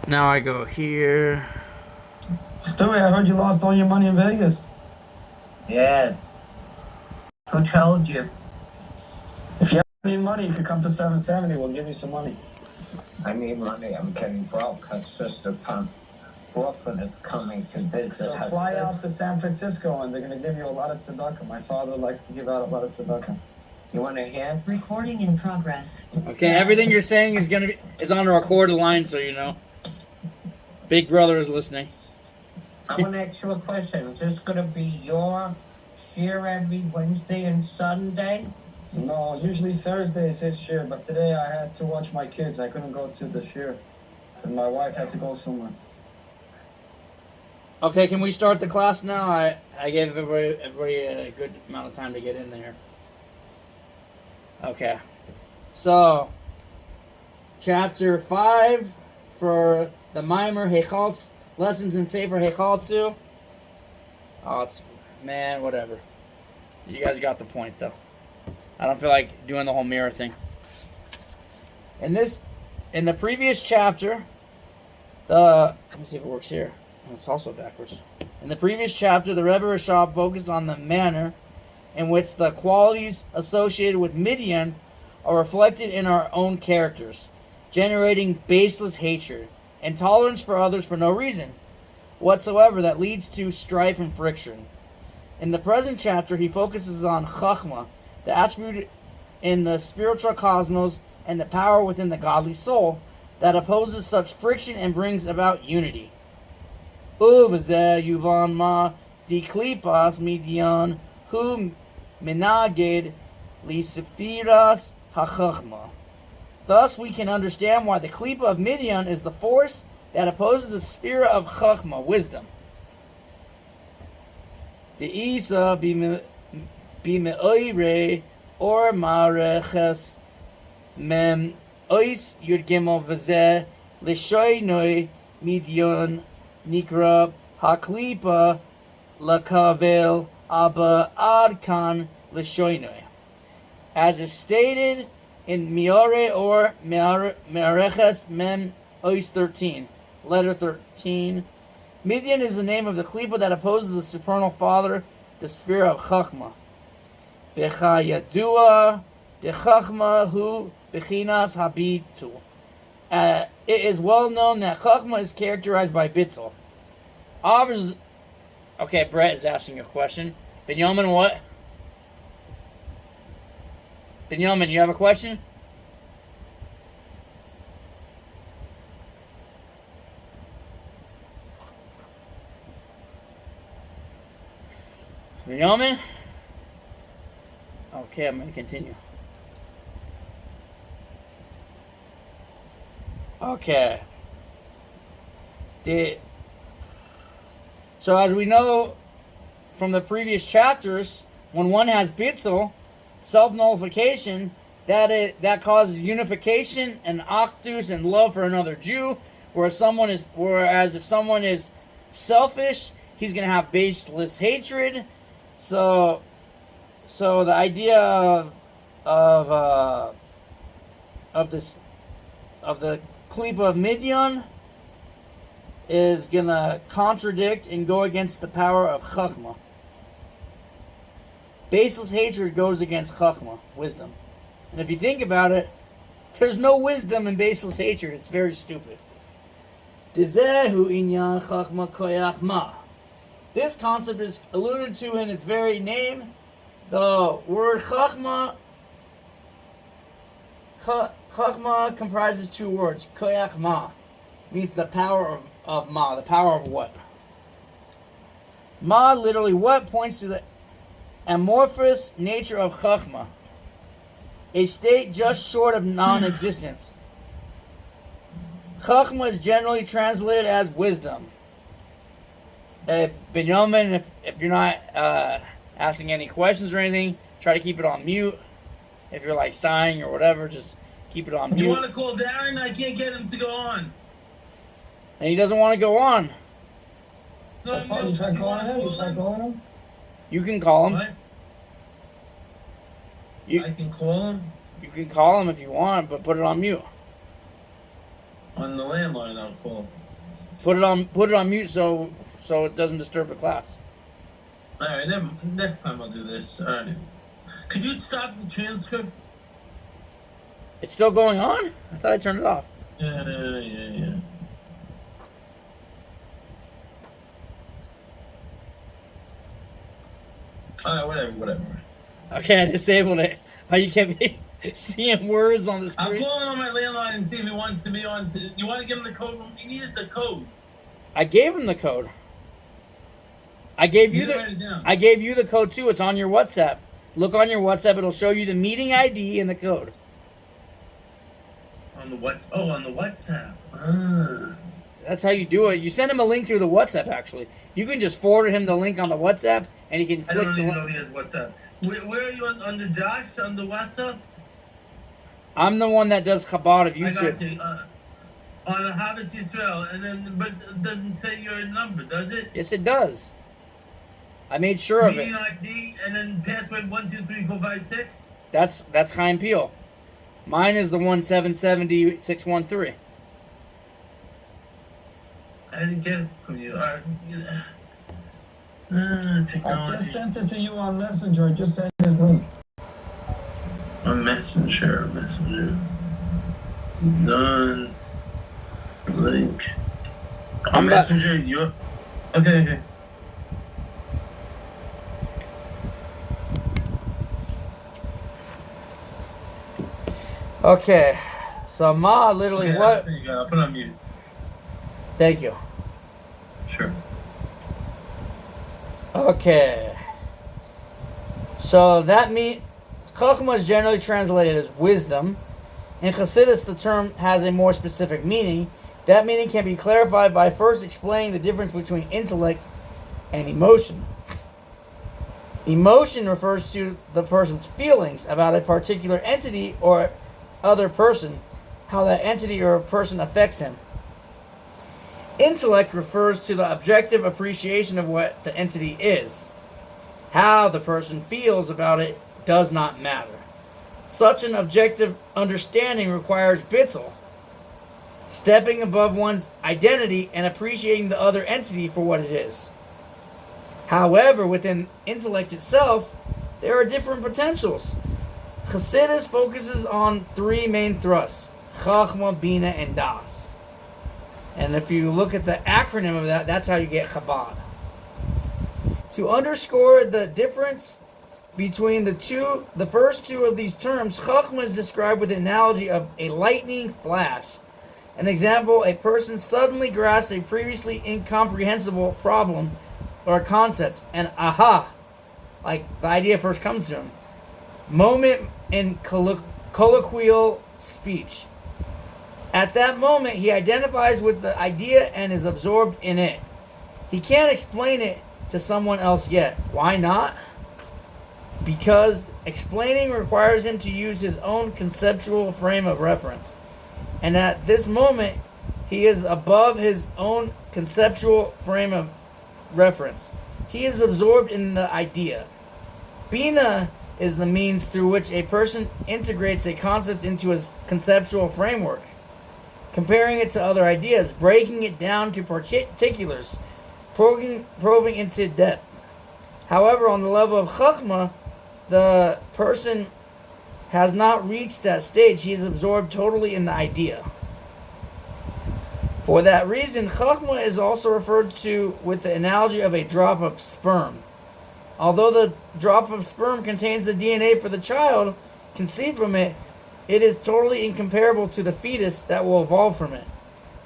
Now I go here. Stewie, I heard you lost all your money in Vegas. Yeah. Who told you? If you need money, you could come to 770. We'll give you some money. I need money. I'm getting broke. Her sister from Brooklyn is coming to visit So her fly kids. out to San Francisco, and they're going to give you a lot of tzedakah. My father likes to give out a lot of tzedakah. You want to hear? Recording in progress. Okay, everything you're saying is on a recorded line, so you know. Big Brother is listening. I want to ask you a question. Is this going to be your shiur every Wednesday and Sunday? No, usually Thursday is his shiur, but today I had to watch my kids. I couldn't go to the shiur, and my wife had to go somewhere. Okay, can we start the class now? I gave everybody a good amount of time to get in there. Okay. So, chapter 5 for the Mimer Heichaltzu, lessons in Sefer Heichaltzu. Oh, man, whatever. You guys got the point, though. I don't feel like doing the whole mirror thing. In the previous chapter, let me see if it works here. It's also backwards. In the previous chapter, the Rebbe Rashab focused on the manner in which the qualities associated with Midian are reflected in our own characters, generating baseless hatred, intolerance for others for no reason whatsoever that leads to strife and friction. In the present chapter, he focuses on Chachma, the attribute in the spiritual cosmos and the power within the godly soul that opposes such friction and brings about unity. Uvazeh yuvan ma diklipas midian hu minagid lisefiras hachachma. Thus we can understand why the klipa of Midian is the force that opposes the sphere of chachma, wisdom. Deisa bimeoire or mareches mem ois yud gimel vazeh lishoinoi Midian nikra haklipa lakavel abba adkan lishoinoi. As is stated in Miore or Mereches Mem Ois 13, letter 13, Midian is the name of the klipa that opposes the supernal Father, the sphere of Chachma. V'chayadua de Chachma hu bechinas habitu. It is well known that Chachma is characterized by bittul. Okay, Brett is asking a question. Binyamin, what? Binyamin, you have a question? Binyamin? Okay, I'm going to continue. Okay. So as we know from the previous chapters, when one has bitzel, self-nullification, that causes unification and achdus and love for another Jew, whereas if someone is selfish, he's going to have baseless hatred. So the idea of the klipa of Midian is going to contradict and go against the power of Chachma. Baseless hatred goes against Chachma, wisdom. And if you think about it, there's no wisdom in baseless hatred. It's very stupid. Dizehu inyan Chachma koyach ma. This concept is alluded to in its very name. The word Chachma comprises two words. Koyach ma means the power of ma. The power of what? Ma, literally what, points to the amorphous nature of Chachma, a state just short of non-existence. Chachma is generally translated as wisdom. Binyamin, if you're not asking any questions or anything, try to keep it on mute. If you're like sighing or whatever, just keep it on mute. You want to call Darren? I can't get him to go on. And he doesn't want to go on. No, You try calling him? You try calling him? You can call him. What? I can call him? You can call him if you want, but put it on mute. On the landline, I'll call. Put it on mute so it doesn't disturb the class. All right, next time I'll do this. All right. Could you stop the transcript? It's still going on? I thought I turned it off. Yeah. All right, whatever. Okay, I disabled it. Why you kept seeing words on the I'll screen? call him on my landline and see if he wants to be on. You want to give him the code? He needed the code. I gave him the code. I gave you Write it down. I gave you the code too. It's on your WhatsApp. Look on your WhatsApp. It'll show you the meeting ID and the code. On the WhatsApp. Ah. That's how you do it. You send him a link through the WhatsApp. Actually, you can just forward him the link on the WhatsApp, and he can I click don't the even link. know if he has WhatsApp. Where are you on the Josh on the WhatsApp? I'm the one that does Chabad of I got YouTube. you. On the Havas Yisrael, and then but it doesn't say your number, does it? Yes, it does. I made sure of it. Meeting ID and then password 123456. That's Chaim Peel. Mine is the 1770613. I didn't get it from you. All right. I Technology. just sent it to you on Messenger. I just sent his link. A messenger. Done. Link. A I'm back. messenger. You. Okay. Okay, so Ma literally Okay, what? there you go. I'll put it on mute. Thank you. Sure. Okay. So that Chachma is generally translated as wisdom. In Chassidus, the term has a more specific meaning. That meaning can be clarified by first explaining the difference between intellect and emotion. Emotion refers to the person's feelings about a particular entity or other person, how that entity or person affects him. Intellect refers to the objective appreciation of what the entity is. How the person feels about it does not matter. Such an objective understanding requires bitzel, stepping above one's identity and appreciating the other entity for what it is. However, within intellect itself, there are different potentials. Chassidus focuses on three main thrusts: Chachma, Bina, and Das. And if you look at the acronym of that, that's how you get Chabad. To underscore the difference between the first two of these terms, Chachma is described with the analogy of a lightning flash. An example, a person suddenly grasps a previously incomprehensible problem or concept, and aha, like the idea first comes to him. Moment in colloquial speech. At that moment, he identifies with the idea and is absorbed in it. He can't explain it to someone else yet. Why not? Because explaining requires him to use his own conceptual frame of reference. And at this moment, he is above his own conceptual frame of reference. He is absorbed in the idea. Bina is the means through which a person integrates a concept into his conceptual framework, comparing it to other ideas, breaking it down to particulars, probing into depth. However, on the level of Chachma, the person has not reached that stage. He is absorbed totally in the idea. For that reason, Chachma is also referred to with the analogy of a drop of sperm. Although the drop of sperm contains the DNA for the child conceived from it, it is totally incomparable to the fetus that will evolve from it.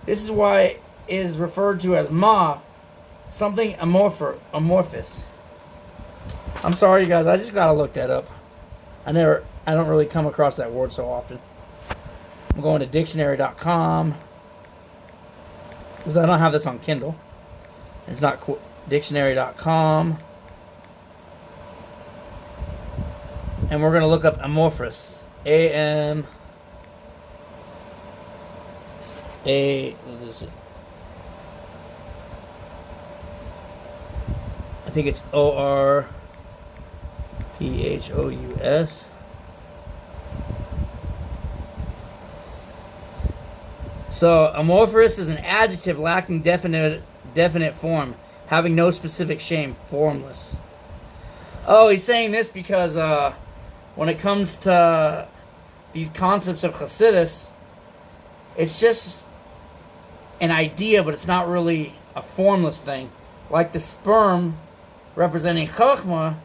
This is why it is referred to as Ma, something amorphous. I'm sorry, you guys. I just gotta look that up. I don't really come across that word so often. I'm going to dictionary.com because I don't have this on Kindle. It's not cool. Dictionary.com. And we're going to look up amorphous. What is it? I think it's ORPHOUS. So amorphous is an adjective lacking definite form, having no specific shame, formless. Oh, he's saying this because when it comes to these concepts of Chassidus, it's just an idea, but it's not really a formless thing. Like the sperm representing Chachma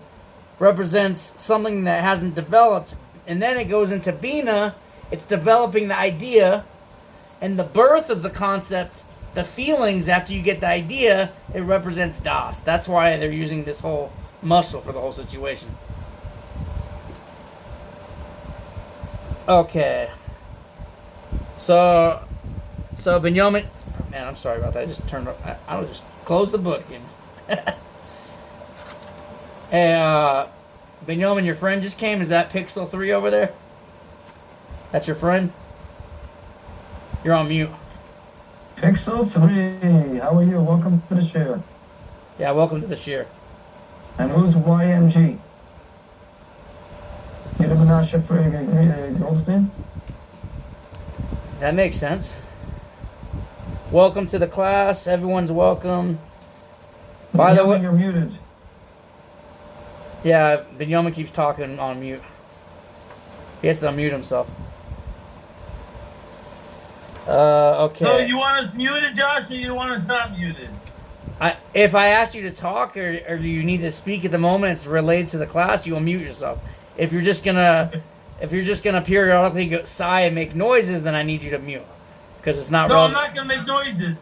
represents something that hasn't developed, and then it goes into Bina. It's developing the idea, and the birth of the concept, the feelings after you get the idea, it represents Das. That's why they're using this whole muscle for the whole situation. Okay. So Benjamin, man, I'm sorry about that. I just turned up. I'll just close the book. Hey, Benjamin, your friend just came. Is that Pixel 3 over there? That's your friend? You're on mute. Pixel 3, how are you? Welcome to the Shiur. Yeah, welcome to the Shiur. And who's YMG? Goldstein? That makes sense. Welcome to the class. Everyone's welcome. By the way, you're muted. Yeah, Benjamin keeps talking on mute. He has to unmute himself. Okay. So you want us muted, Josh, or you want us not muted? If I ask you to talk or do you need to speak at the moment, it's related to the class, you unmute yourself. If you're just gonna periodically sigh and make noises, then I need you to mute because it's not. No, relevant. I'm not gonna make noises.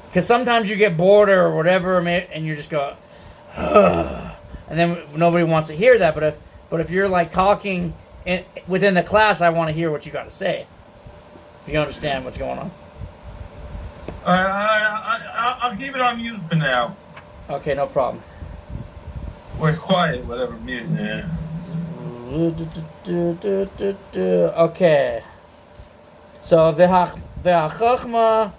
Because sometimes you get bored or whatever, and you just go, ugh, and then nobody wants to hear that. But if you're like talking within the class, I want to hear what you got to say. If you understand what's going on. I'll keep it on mute for now. Okay, no problem. We're quiet, whatever, mute. Yeah. Okay. So v'hachachma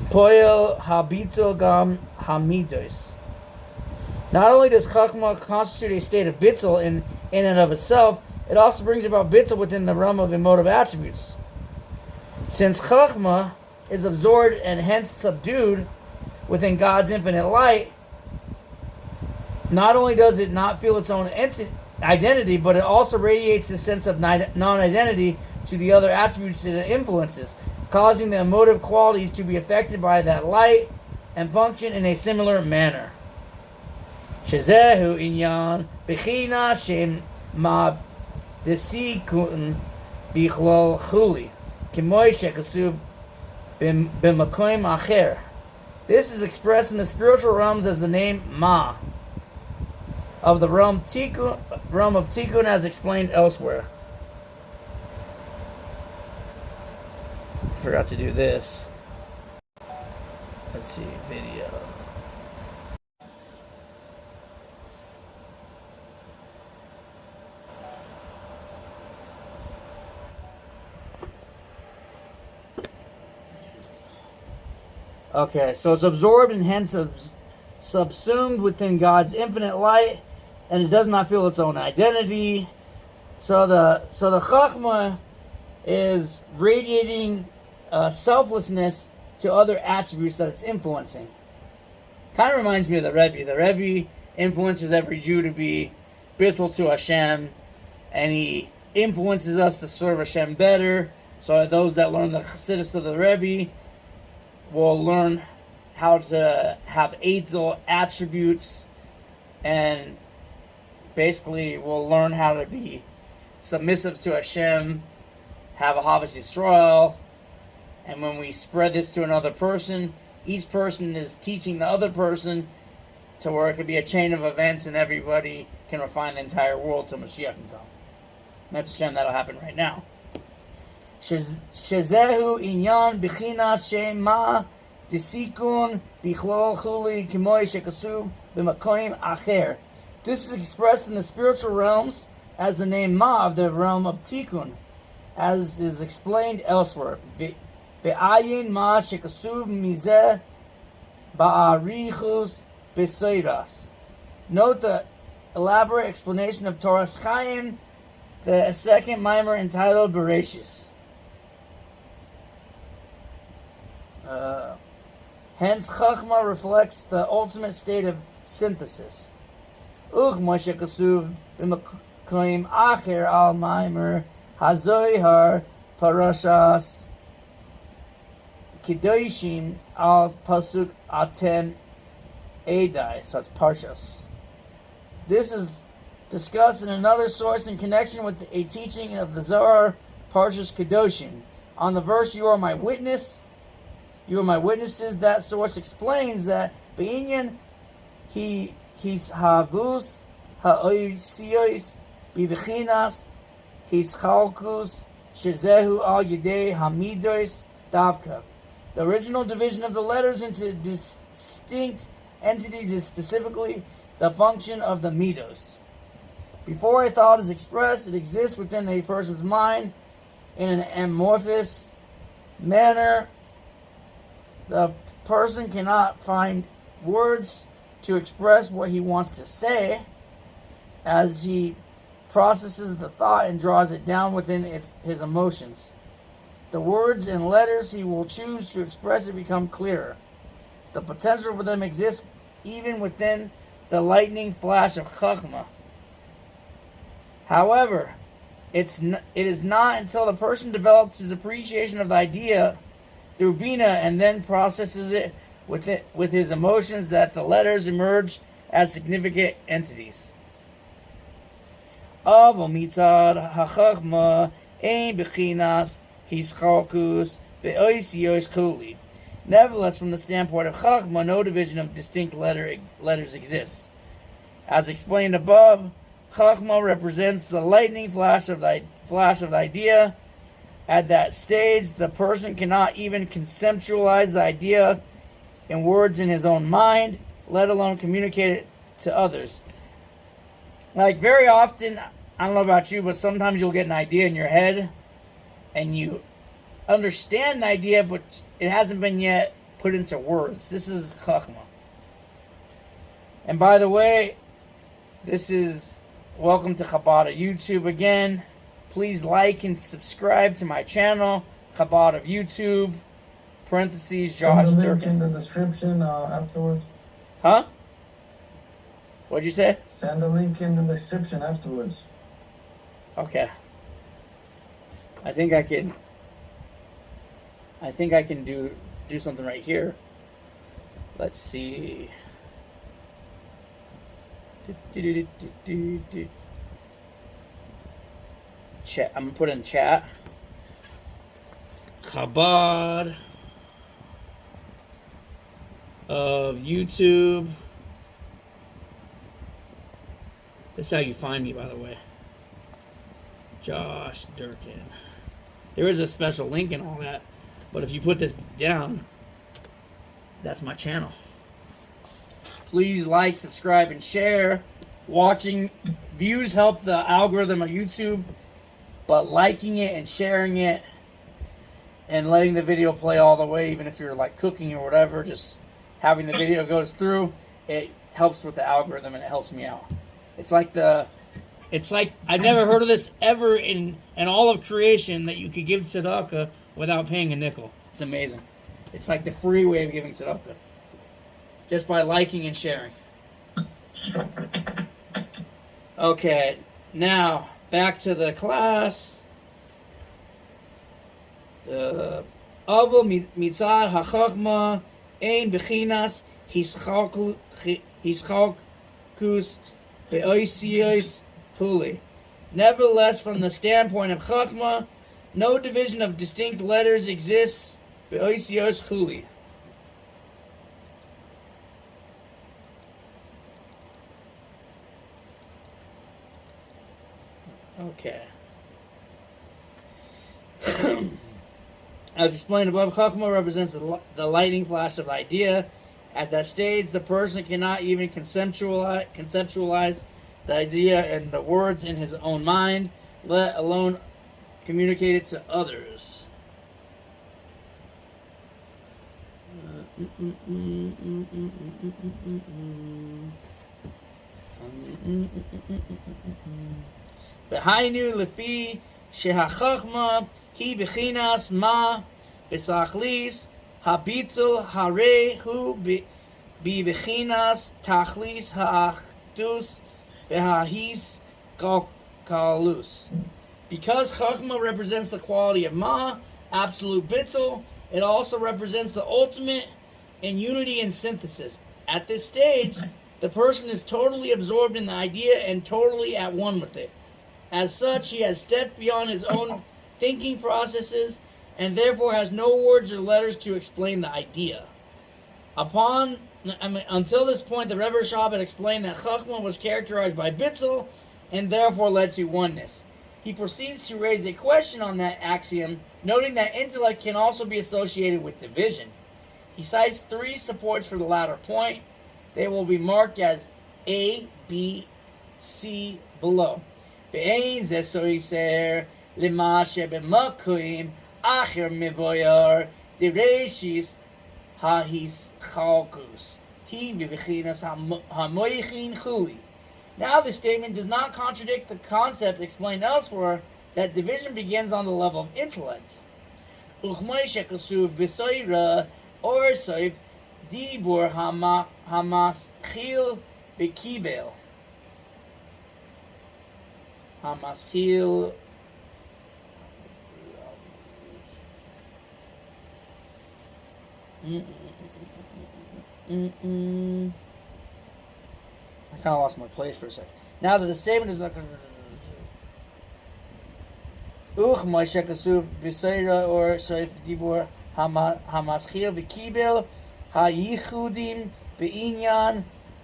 poel habitzel gam hamidos. Not only does chachma constitute a state of bitzel in and of itself, it also brings about bitzel within the realm of emotive attributes. Since chachma is absorbed and hence subdued within God's infinite light, not only does it not feel its own identity, but it also radiates a sense of non-identity to the other attributes it influences, causing the emotive qualities to be affected by that light and function in a similar manner. Shezehu inyan bechina shem ma desikun bichlol chuli kimoy shekasuv b'makoim acher. This is expressed in the spiritual realms as the name Ma of the realm of Tikkun, as explained elsewhere. Forgot to do this. Let's see, video. Okay, so it's absorbed and hence subsumed within God's infinite light, and it does not feel its own identity. So the Chachma is radiating selflessness to other attributes that it's influencing. Kind of reminds me of the Rebbe. The Rebbe influences every Jew to be bittul to Hashem, and he influences us to serve Hashem better. So those that learn the Chassidus of the Rebbe will learn how to have Eitzel attributes, and basically will learn how to be submissive to Hashem, have a Havas Yisrael, and when we spread this to another person, each person is teaching the other person to where it could be a chain of events and everybody can refine the entire world till Mashiach can come. That's Hashem, that'll happen right now. Shezehu inyan b'china shema disikun bichlol chuli kimoy shekasuv b'makoim acher. This is expressed in the spiritual realms as the name Ma of the realm of Tikkun, as is explained elsewhere. Ve'ayin Ma shekasuv mizeh ba'arichus b'seiras. Note the elaborate explanation of Torah's Chaim, the second mimer entitled Bereshis. Hence, Chachma reflects the ultimate state of synthesis. Uch Moshe Kasuv b'makoim acher al maimer hazoyhar parashas Kedoshim al pasuk atem edai. So it's parshas. This is discussed in another source in connection with a teaching of the Zohar, Parshas Kedoshim. On the verse, "You are my witness," you are my witnesses. That source explains that Beinyan his havus ha'oisios bivichinas his chalkus shezehu al yedei hamidos davka. The original division of the letters into distinct entities is specifically the function of the midos. Before a thought is expressed, it exists within a person's mind in an amorphous manner. The person cannot find words to express what he wants to say as he processes the thought and draws it down within his emotions. The words and letters he will choose to express it become clearer. The potential for them exists even within the lightning flash of Chachma. However, it is not until the person develops his appreciation of the idea through Bina and then processes it with his emotions that the letters emerge as significant entities. Avo mitzad hachachma ein bechinas hischalkus beoisios kuli. Nevertheless, from the standpoint of Chachma, no division of distinct letters exists. As explained above, Chachma represents the lightning flash of the idea. At that stage, the person cannot even conceptualize the idea in words in his own mind, let alone communicate it to others. Like, very often, I don't know about you, but sometimes you'll get an idea in your head, and you understand the idea, but it hasn't been yet put into words. This is Chachma. And by the way, this is welcome to Chabad of YouTube again. Please like and subscribe to my channel, Chabad of YouTube, parentheses, Josh Send the link Durkin. in the description afterwards. Huh? What'd you say? Send the link in the description afterwards. Okay. I think I can do something right here. Let's see. Chat. I'm gonna put in chat. Chabad of YouTube. This is how you find me, by the way. Josh Durkin. There is a special link and all that, but if you put this down, that's my channel. Please like, subscribe, and share. Watching views help the algorithm of YouTube, but liking it and sharing it and letting the video play all the way, even if you're like cooking or whatever, just having the video goes through, it helps with the algorithm and it helps me out. It's like I've never heard of this ever in all of creation, that you could give tzedakah without paying a nickel. It's amazing. It's like the free way of giving tzedakah, just by liking and sharing. Okay, now back to the class. Avo mitzad hachachma ein bechinas hischalkus beoisios puli. Nevertheless, from the standpoint of Chachma, no division of distinct letters exists. Beoisios huli. Okay. As explained above, Chachma represents the lightning flash of idea. At that stage, the person cannot even conceptualize the idea and the words in his own mind, let alone communicate it to others. V'hainu lefi shehachachma hi bechinas ma besachlis Habitzel harehu bibechinas tachlis ha'achdus v'hahis kalus. Because Chachma represents the quality of Ma, absolute bitzel, it also represents the ultimate in unity and synthesis. At this stage, the person is totally absorbed in the idea and totally at one with it. As such, he has stepped beyond his own thinking processes and therefore has no words or letters to explain the idea. Until this point, the Rebbe Rashab had explained that Chachma was characterized by bitzel and therefore led to oneness. He proceeds to raise a question on that axiom, noting that intellect can also be associated with division. He cites 3 supports for the latter point. They will be marked as A, B, C below. Ve'ein zesoiser lima shebemakoim acher mevoyar dereshis hahischalkus he vivichinas hamoichin chuli. Now, this statement does not contradict the concept explained elsewhere that division begins on the level of intellect. Uchmai shekasuv b'soira or soif dibur hamaschil b'kibel. Hamaschil. I kind of lost my place for a second. Now that the statement is not... Uch Moshe Kasuv B'Seira or Soif Dibur Hamaschil V'Kibel Hayichudim B'Inyan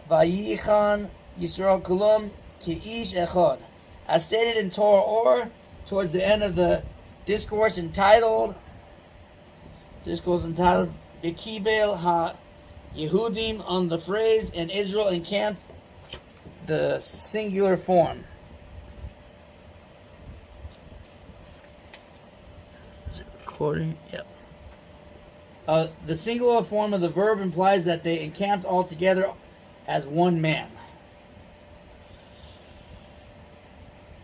Vayichan Yisrael Kulam Ki'ish Echad. As stated in Torah or towards the end of the discourse entitled V'Kibel Ha-Yehudim on the phrase and Israel encamped the singular form. Is it recording? Yep. The singular form of the verb implies that they encamped all together as one man.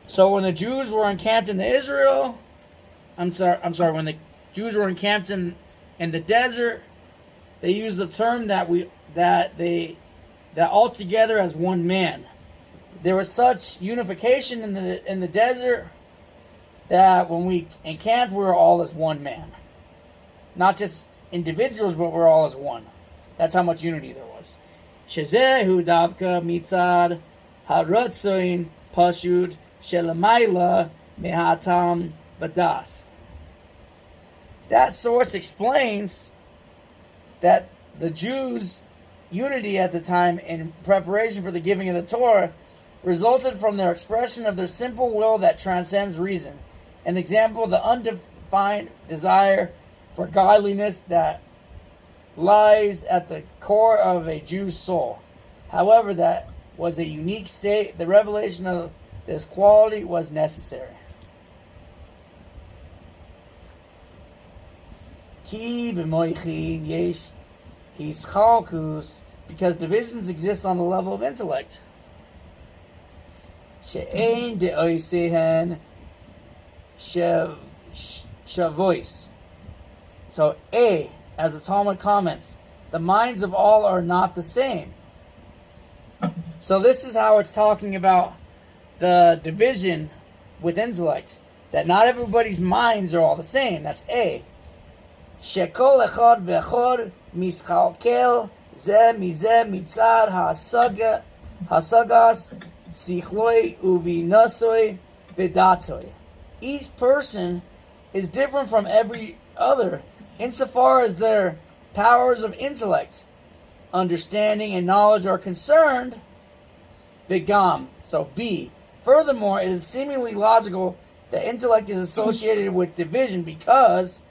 So when the Jews were encamped in when the Jews were encamped in the desert, they used the term that all together as one man. There was such unification in the desert that when we encamped, we were all as one man. Not just individuals, but we're all as one. That's how much unity there was. Shezehu davka mitzad haratzoin pashud shelamayla mehatam badas. That source explains that the Jews' unity at the time in preparation for the giving of the Torah resulted from their expression of their simple will that transcends reason. An example of the undefined desire for godliness that lies at the core of a Jew's soul. However, that was a unique state. The revelation of this quality was necessary. Ki b'moichin yesh hischalkus, because divisions exist on the level of intellect. She'ein de'oisehen shavois. So A, as the Talmud comments, the minds of all are not the same. So this is how it's talking about the division with intellect, that not everybody's minds are all the same. That's A. Shekol echad ve'echad mischalkel ze mize mitzad hasagas sichloi uvinasoi bedatoi. Each person is different from every other insofar as their powers of intellect, understanding, and knowledge are concerned. Begam. So B. Furthermore, it is seemingly logical that intellect is associated with division because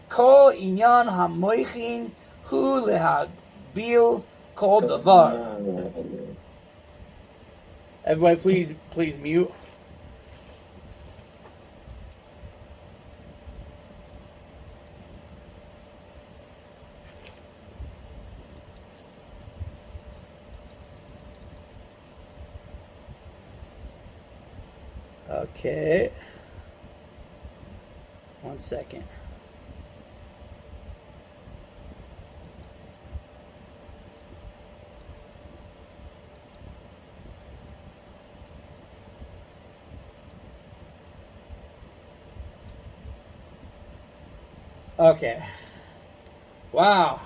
Kol inyan hamoichin hu lehagbil kol davar. Everybody, please mute. Okay. 1 second. Okay. Wow.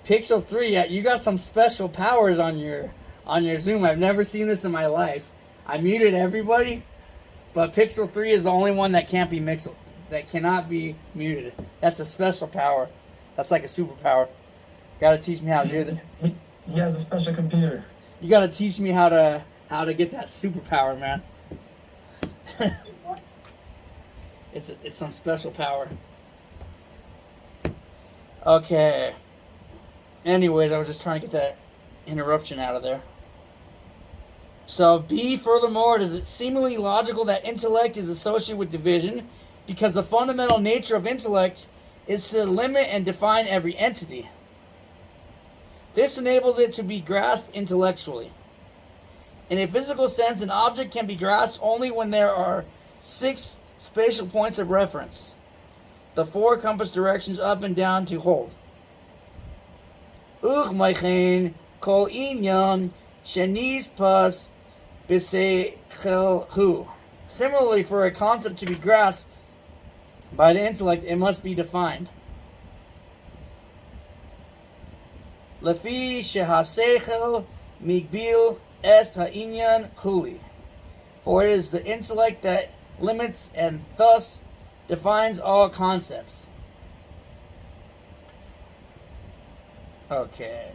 Pixel 3, yeah, you got some special powers on your Zoom. I've never seen this in my life. I muted everybody, but Pixel 3 is the only one that can't be mixed, that cannot be muted. That's a special power. That's like a superpower. Gotta teach me how to do this. He has a special computer. You gotta teach me how to get that superpower, man. It's some special power. Okay. Anyways, I was just trying to get that interruption out of there. So B, furthermore, it is seemingly logical that intellect is associated with division because the fundamental nature of intellect is to limit and define every entity. This enables it to be grasped intellectually. In a physical sense, an object can be grasped only when there are 6 spatial points of reference. The 4 compass directions up and down to hold. Uchmeichen kol inyan shenis pas Heichaltzu. Similarly, for a concept to be grasped by the intellect, it must be defined. Lefi shehaseichel migbil es ha'inyan huli. For it is the intellect that limits and thus defines all concepts. Okay.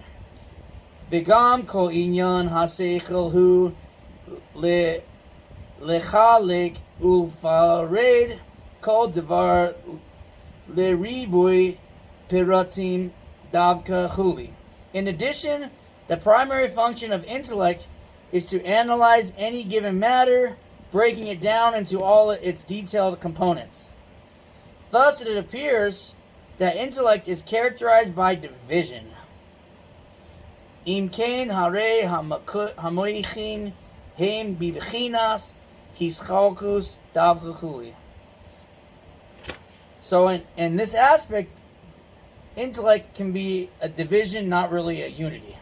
V'gam kol inyan ha'seichel hu lechalik ulfared kol devar leribui piratim davka huli. In addition, the primary function of intellect is to analyze any given matter, breaking it down into all its detailed components. Thus, it appears that intellect is characterized by division. Im kain hare hamoichin hem bivchinas hischalkus davkachuli. So in this aspect, intellect can be a division, not really a unity.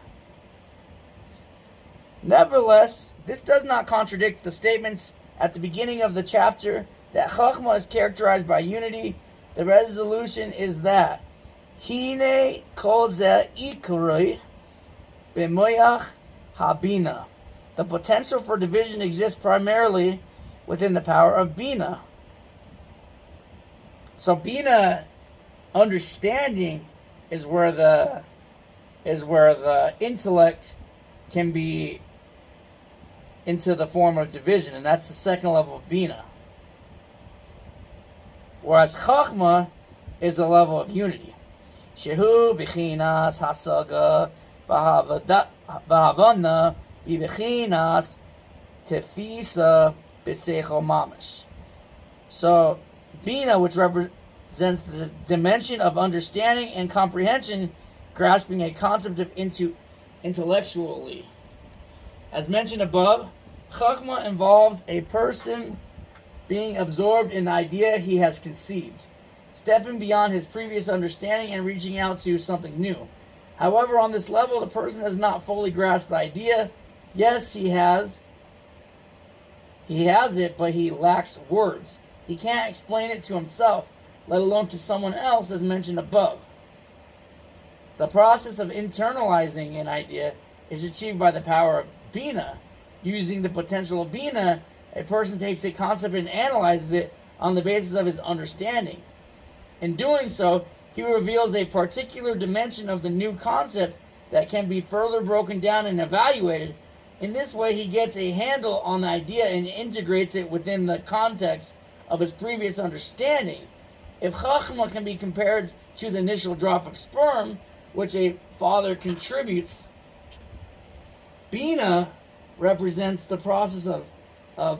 Nevertheless, this does not contradict the statements at the beginning of the chapter that Chachma is characterized by unity. The resolution is that Hine kol ze ikuroi b'moyach habina. The potential for division exists primarily within the power of Bina. So Bina, understanding, is where the intellect can be into the form of division, and that's the second level of Bina. Whereas Chachma is the level of unity. Shehu b'chinas hasaga v'havana b'chinas tefisa b'seichel mamash. So Bina, which represents the dimension of understanding and comprehension, grasping a concept of intellectually. As mentioned above, Chachma involves a person being absorbed in the idea he has conceived, stepping beyond his previous understanding and reaching out to something new. However, on this level, the person has not fully grasped the idea. Yes, he has it, but he lacks words. He can't explain it to himself, let alone to someone else, as mentioned above. The process of internalizing an idea is achieved by the power of Bina. Using the potential of Bina, a person takes a concept and analyzes it on the basis of his understanding. In doing so, he reveals a particular dimension of the new concept that can be further broken down and evaluated. In this way, he gets a handle on the idea and integrates it within the context of his previous understanding. If Chachma can be compared to the initial drop of sperm, which a father contributes, Bina represents the process of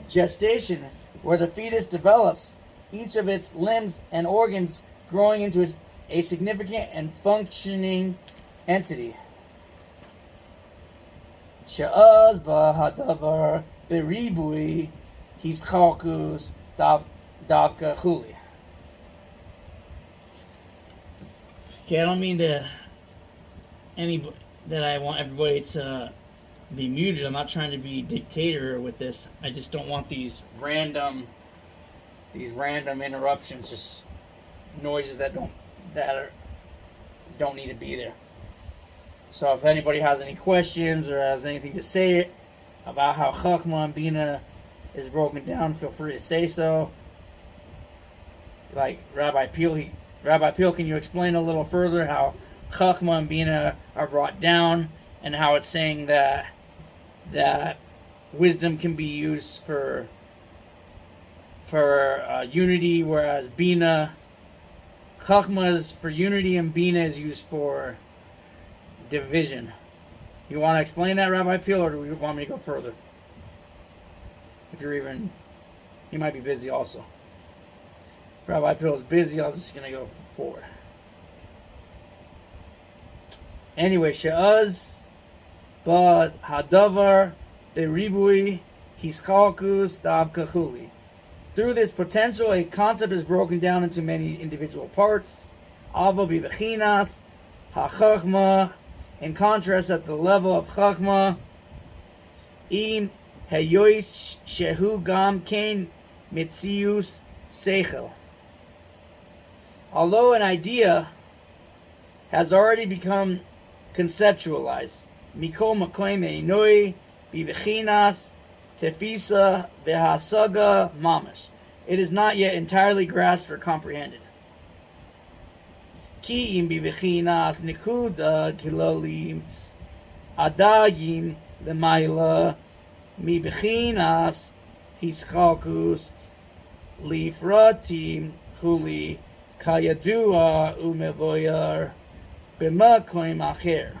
gestation, where the fetus develops, each of its limbs and organs growing into a significant and functioning entity. She'az ba'hadavar beribui hischalkus davka chuli. Okay, I don't mean that I want everybody to be muted. I'm not trying to be dictator with this. I just don't want these random interruptions just noises that don't need to be there. So if anybody has any questions or has anything to say about how Chachma and Bina is broken down, feel free to say so. Like Rabbi Peel, can you explain a little further how Chachma and Bina are brought down and how it's saying that wisdom can be used for unity, whereas Bina, Chachma is for unity and Bina is used for division. You want to explain that, Rabbi Peel, or do you want me to go further? If you're even, you might be busy also. If Rabbi Peel is busy, I'm just going to go forward. Anyway, She'az ba hadavar beribui hiskalkus davka chuli. Through this potential, a concept is broken down into many individual parts. Ava bivachinas hachachma. In contrast, at the level of Chachma, im heyois shehu gam kein mitzius seichel. Although an idea has already become conceptualized, mikol makoim einoi bivachinas tefisa vehasaga mamash. It is not yet entirely grasped or comprehended. Ki im bivachinas nikuda kilolim adagim lemaila mi bivachinas hiskalkus lifratim huli kayadua umevoyar b'makoim acher.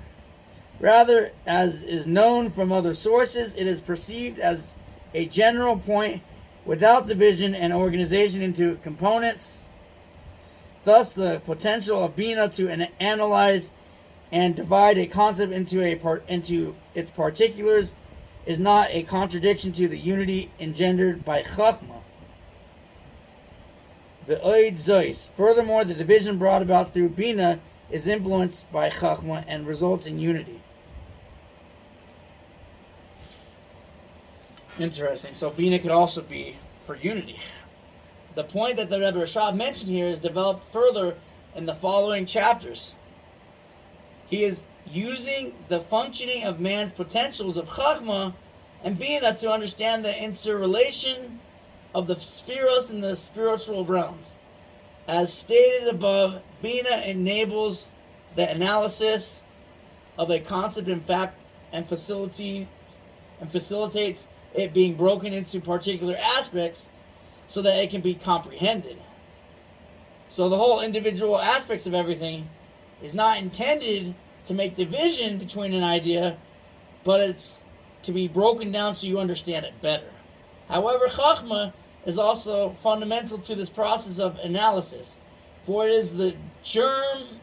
Rather, as is known from other sources, it is perceived as a general point without division and organization into components. Thus, the potential of Bina to analyze and divide a concept into its particulars is not a contradiction to the unity engendered by Chachma. The Oid Zois. Furthermore, the division brought about through Bina is influenced by Chachma and results in unity. Interesting. So Bina could also be for unity. The point that the Rebbe Rashab mentioned here is developed further in the following chapters. He is using the functioning of man's potentials of Chachma and Bina to understand the interrelation of the spheros and the spiritual realms. As stated above, Bina enables the analysis of a concept in fact and facilitates it being broken into particular aspects so that it can be comprehended. So the whole individual aspects of everything is not intended to make division between an idea, but it's to be broken down so you understand it better. However, Chachma is also fundamental to this process of analysis, for it is the germ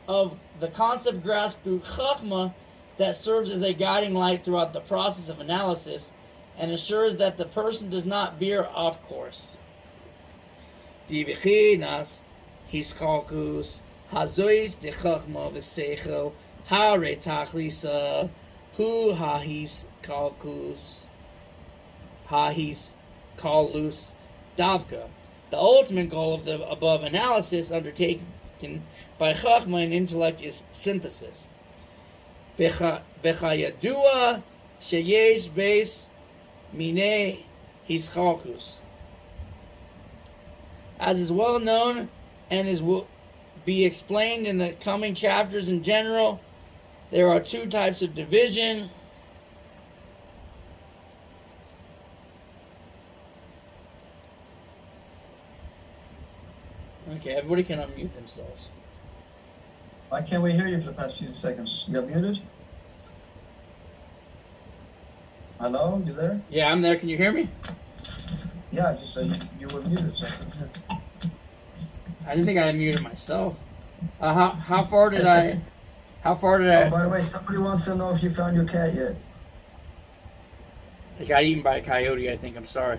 of the concept grasped through Chachma that serves as a guiding light throughout the process of analysis and ensures that the person does not veer off course. Divichinas hiskalkus hazois de Chachma v'seichel hare tachlisa hu hahiskalkus hahiskalus davka. The ultimate goal of the above analysis undertaken by Chachma and intellect is synthesis. V'chayadua sheyesh beis mine hischalkus. As is well known and will be explained in the coming chapters in general, there are two types of division. Okay, everybody can unmute themselves. Why can't we hear you for the past few seconds? You're muted? Hello, you there? Yeah, I'm there. Can you hear me? Yeah, just so you were muted. So. I didn't think I unmuted myself. How far did I? How far did I? Oh, by the way, somebody wants to know if you found your cat yet. I got eaten by a coyote, I think. I'm sorry.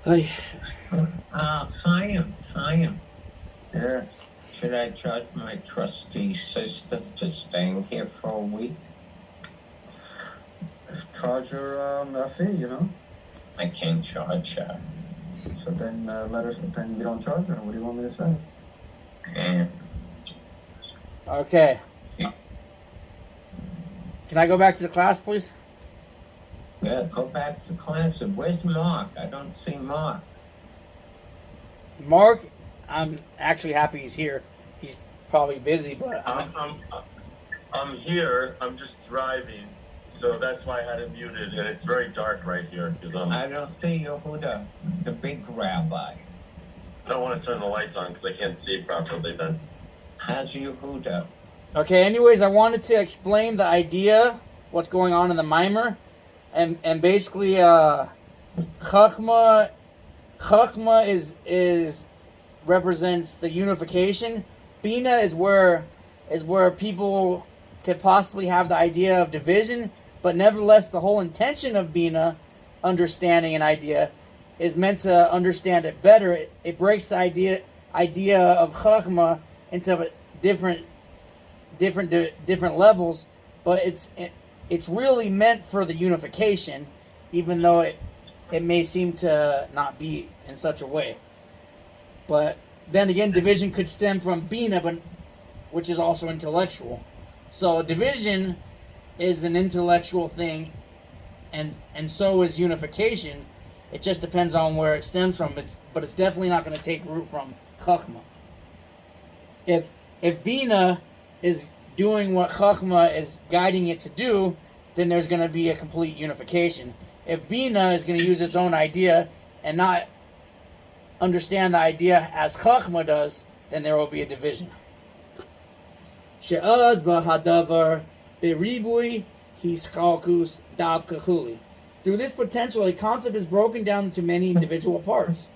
Hey. Chaim. Yeah. Should I charge my trustee sister for staying here for a week? Charge her a fee, you know? I can't charge her. So then then we don't charge her. What do you want me to say? Okay. Okay. Can I go back to the class, please? Yeah, go back to class. Where's Mark? I don't see Mark. Mark, I'm actually happy he's here. He's probably busy, but I'm here. I'm just driving, so that's why I had it muted, and it's very dark right here because I don't see Yehuda, the big rabbi. I don't want to turn the lights on because I can't see properly. Then How's Yehuda? okay. Anyways, I wanted to explain the idea, what's going on in the mimer, and basically, Chachma is represents the unification. Bina is where people could possibly have the idea of division, but nevertheless, the whole intention of Bina, understanding an idea, is meant to understand it better. It breaks the idea of Chachma into different levels, but it's really meant for the unification, even though it may seem to not be in such a way. But then again, division could stem from Bina, which is also intellectual. So division is an intellectual thing, and so is unification. It just depends on where it stems from. But it's definitely not going to take root from Chachma. If Bina is doing what Chachma is guiding it to do, then there's going to be a complete unification. If Bina is going to use its own idea and not understand the idea as Chachma does, then there will be a division. She'az b'hadavar beribui hischalkus dav kachuli. Through this potential, a concept is broken down into many individual parts.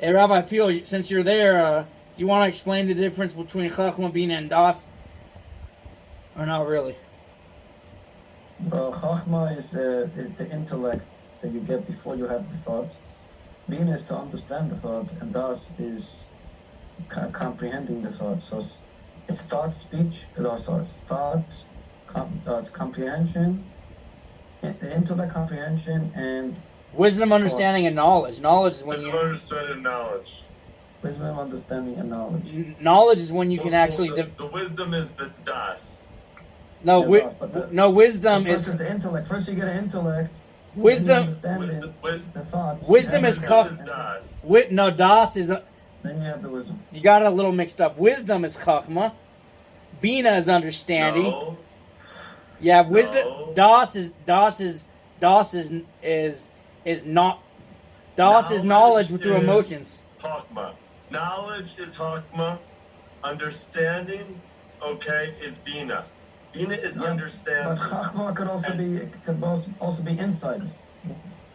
Hey, Rabbi Peel, since you're there, do you want to explain the difference between Chachma, Bina, and Das? Or not really? Well, Chachma is the intellect that you get before you have the thought. Bina is to understand the thought, and Das is comprehending the thought. So it's thought, speech, it's comprehension, intellect, comprehension, and Wisdom, understanding, and knowledge. Knowledge is when wisdom, you... understanding, knowledge. wisdom, understanding, and knowledge. Knowledge is when you can actually... The wisdom is the das. No, Yeah, Das, no, wisdom first is... the intellect. First you get an intellect. Wisdom... Understanding the thoughts. Wisdom is Wisdom is das. No, Das is... Then you have the wisdom. You got it a little mixed up. Wisdom is Chachma. Bina is understanding. No. Yeah, wisdom... No. Das is not... Das is knowledge through emotions. Hakma. Knowledge is Hakma. Understanding, okay, is Bina. Bina is But understanding. Chachma could also be insight.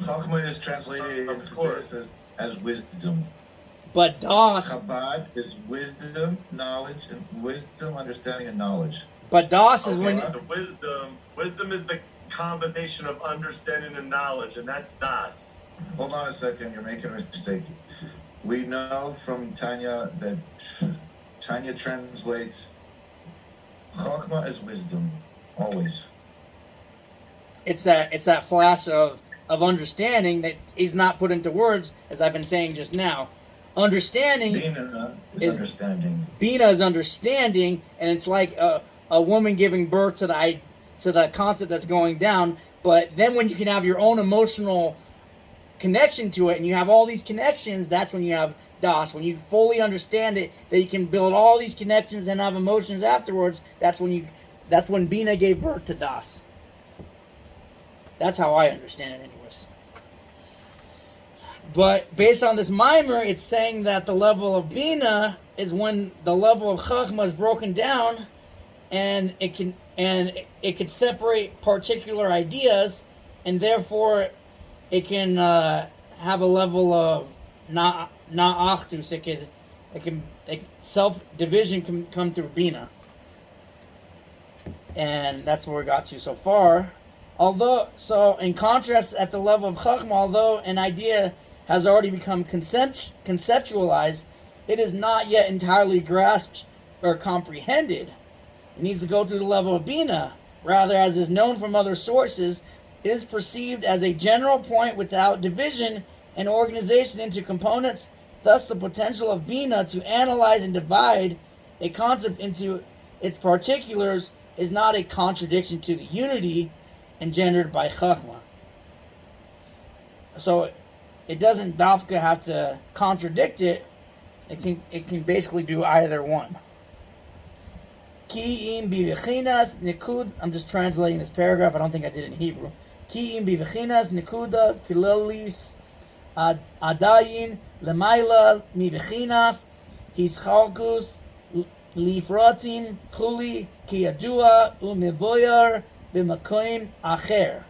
Chachma is translated Of into course. as wisdom. But Das... Chabad is wisdom, knowledge, and wisdom, understanding, and knowledge. But Das is Okay, when... the wisdom is the combination of understanding and knowledge, and that's das. Hold on a second, you're making a mistake. We know from Tanya that Tanya translates Chachma as wisdom, always. It's that flash of understanding that is not put into words, as I've been saying just now. Understanding... Bina is is- understanding. Bina is understanding, and it's like a woman giving birth to the concept that's going down. But then when you can have your own emotional connection to it, and you have all these connections, that's when you have Das. When you fully understand it, that you can build all these connections and have emotions afterwards, that's when Bina gave birth to Das. That's how I understand it anyways. But based on this mimer, it's saying that the level of Bina is when the level of Chachma is broken down, and it can separate particular ideas, and therefore it can have a level of na'achdus. Self division can come through Bina, and that's where we got to so far. So in contrast, at the level of Chachma, although an idea has already become conceptualized, it is not yet entirely grasped or comprehended. It needs to go through the level of Bina. Rather, as is known from other sources, is perceived as a general point without division and organization into components. Thus, the potential of Bina to analyze and divide a concept into its particulars is not a contradiction to the unity engendered by Chachma. So, it doesn't dafka have to contradict it. It can basically do either one. Ki im bivichinas nikud. I'm just translating this paragraph. I don't think I did it in Hebrew. Ki im bivichinas nikuda kilalis adayin lemaila mivichinas hischalkus lifratin kuli kiyadua umivoyar b'makoim acher.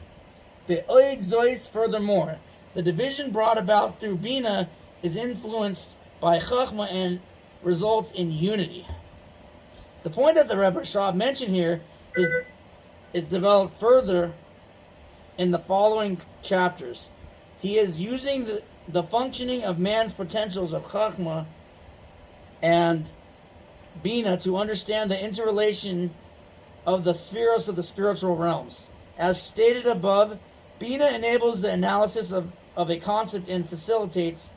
Ve'oid zois. Furthermore, the division brought about through Bina is influenced by Chachma and results in unity. The point that the Rebbe Rashab mentioned here is developed further in the following chapters. He is using the functioning of man's potentials of Chachma and Bina to understand the interrelation of the spheres of the spiritual realms. As stated above, Bina enables the analysis of a concept and facilitates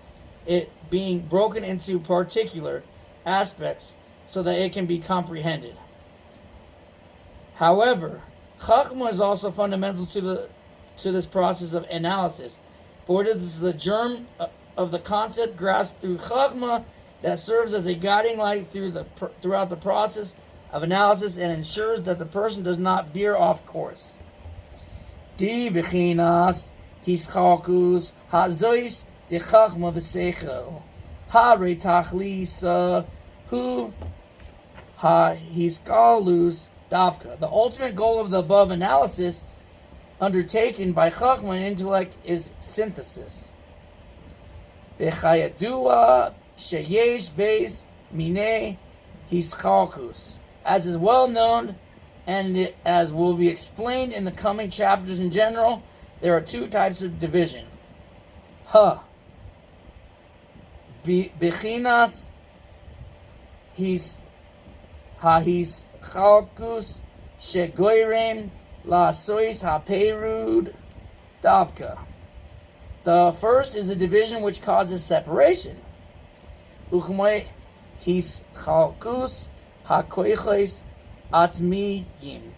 it being broken into particular aspects so that it can be comprehended. However, Chachma is also fundamental to this process of analysis, for it is the germ of the concept grasped through Chachma that serves as a guiding light throughout the process of analysis and ensures that the person does not veer off course. Di v'chinas hischalkus hazois de Chachma v'seichel hare tachlisa hu ha hiskalus davka. The ultimate goal of the above analysis undertaken by Chachma and intellect is synthesis. V'chayadua sheyesh beis mine hischalkus. As is well known, and as will be explained in the coming chapters in general, there are two types of division. Bechinas his chalkus shegoyrem lasois haperud davka. The first is a division which causes separation. Uchmoy his chalkus hakoichos atmiyim.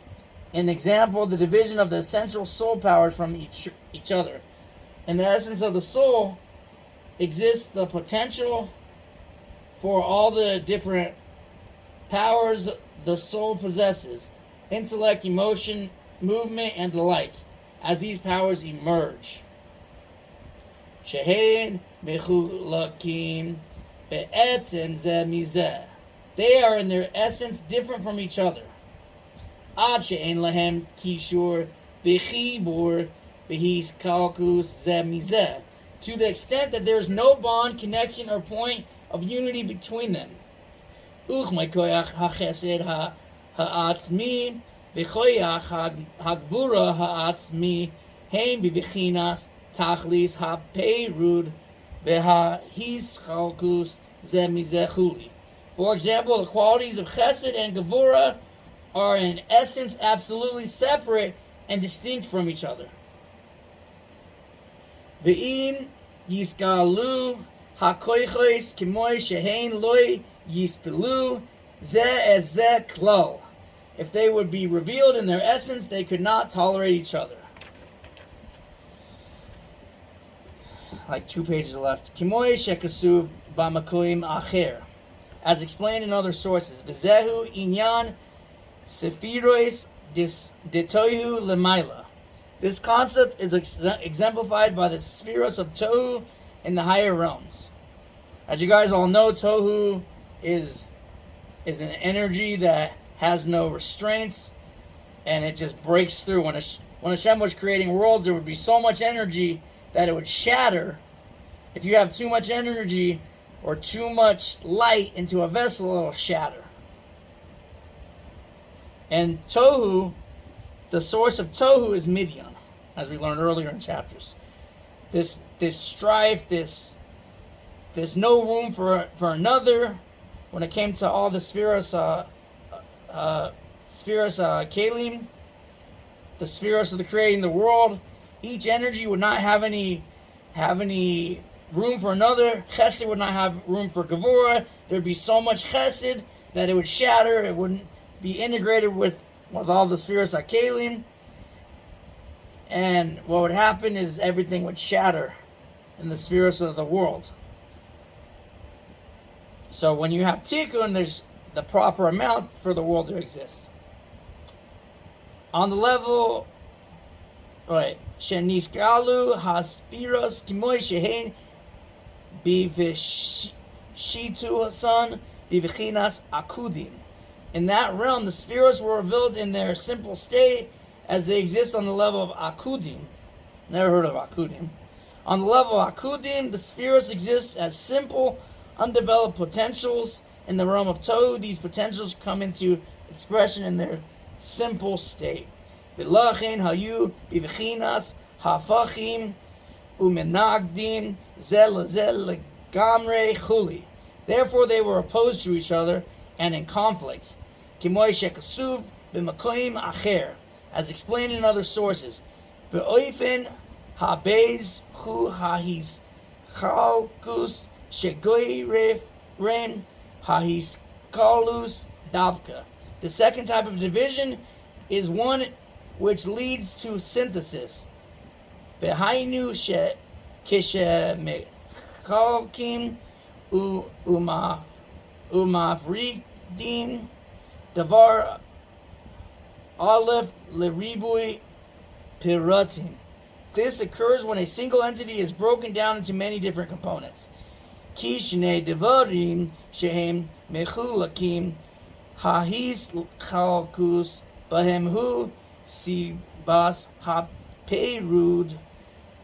An example, the division of the essential soul powers from each other. In the essence of the soul exists the potential for all the different powers the soul possesses: intellect, emotion, movement, and the like, as these powers emerge. Shehein mechulakim be'etzem ze mizeh. They are in their essence different from each other. Ad she'en lahem kishur v'chibur v'hiskalkus ze mizeh. To the extent that there is no bond, connection, or point of unity between them. Uchmay koyach hachesed ha'atzmi v'koyach ha'gvura ha'atzmi heim b'vichinas tachlis ha'peirud v'hahischalkus ze mizeh chuli. For example, the qualities of chesed and gevura are in essence absolutely separate and distinct from each other. Ve'im yiskalu hakoichos kimoy shehein loy yispelu ze ez ze klal. If they would be revealed in their essence, they could not tolerate each other. Like 2 pages left. Kimoy shekasuv b'makoim acher. As explained in other sources, V'zehu inyan sephirois detohu lemaila. This concept is exemplified by the spheros of Tohu in the higher realms. As you guys all know, Tohu is an energy that has no restraints, and it just breaks through. When Hashem was creating worlds, there would be so much energy that it would shatter. If you have too much energy or too much light into a vessel, it'll shatter. And Tohu, the source of Tohu is Midian, as we learned earlier in chapters. This strife, this no room for another. When it came to all the spheros Kalim, the spheres of the creating the world. Each energy would not have any room for another. Chesed would not have room for Gevurah. There would be so much Chesed that it would shatter. It wouldn't be integrated with all the spheres HaKelim. And what would happen is everything would shatter in the spheres of the world. So when you have Tikkun, there's the proper amount for the world to exist. On the level, right, Sheniskalu Haspiros Kimoy Shehen Bivishitu Hasan Bivichinas Akudim. In that realm, the spheres were revealed in their simple state as they exist on the level of Akudim. Never heard of Akudim. On the level of Akudim, the spheres exist as simple, undeveloped potentials. In the realm of Tohu, these potentials come into expression in their simple state. V'lachin hayu bivichinas hafachim umenagdim zel lezel legamre chuli. Therefore, they were opposed to each other and in conflict. Kimoy shekasuv b'makoim acher, as explained in other sources. V'oifen habez hu hahis chalkus shegoy rem hahis kalus davka. The second type of division is one which leads to synthesis. V'hainu kishe mechalkim umafridim davar aleph leribui piratim. This occurs when a single entity is broken down into many different components. Ki shnei devarim shehem mechulakim hahis chalkus bahem hu sibas haperud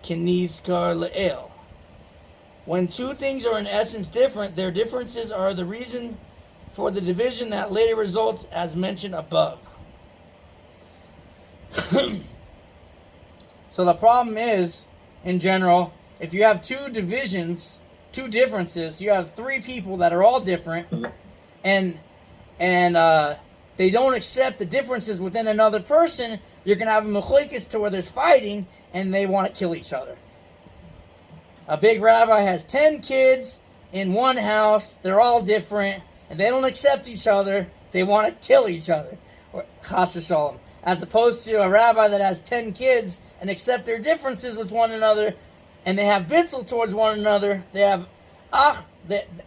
kenizkar le'el. When two things are in essence different, their differences are the reason for the division that later results as mentioned above. So the problem is, in general, if you have two divisions, two differences, you have three people that are all different, and they don't accept the differences within another person, you're going to have a mechlikas to where there's fighting, and they want to kill each other. A big rabbi has 10 kids in one house, they're all different, and they don't accept each other, they want to kill each other. Or chas v'shalom. As opposed to a rabbi that has 10 kids and accept their differences with one another, and they have bitzel towards one another. They have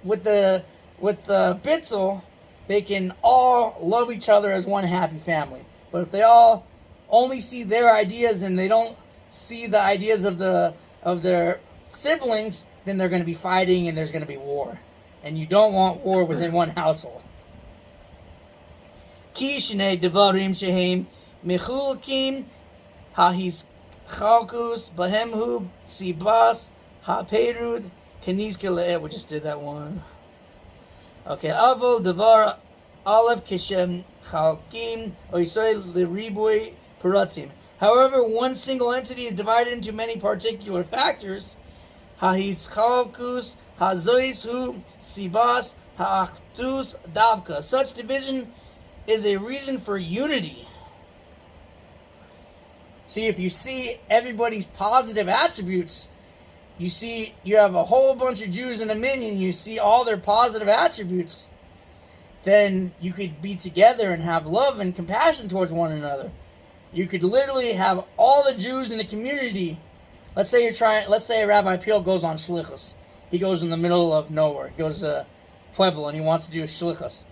with the bitzel, they can all love each other as one happy family. But if they all only see their ideas and they don't see the ideas of their siblings, then they're going to be fighting and there's going to be war. And you don't want war within one household. Ki shnei devarim shehem mechulakim hahis chalkus bahem hu sibas haperud kenizker le'eh. We just did that one. Okay. Avol devar aleph kishem chalkim oisoy liribui piratim. However, one single entity is divided into many particular factors. Hahis chalkus hazois hu sibas ha'achtus davka. Such division is a reason for unity. See, if you see everybody's positive attributes, you have a whole bunch of Jews in a minyan, you see all their positive attributes, then you could be together and have love and compassion towards one another. You could literally have all the Jews in the community. Let's say Rabbi Peel goes on shlichus. He goes in the middle of nowhere. He goes to Pueblo and he wants to do a shlichus.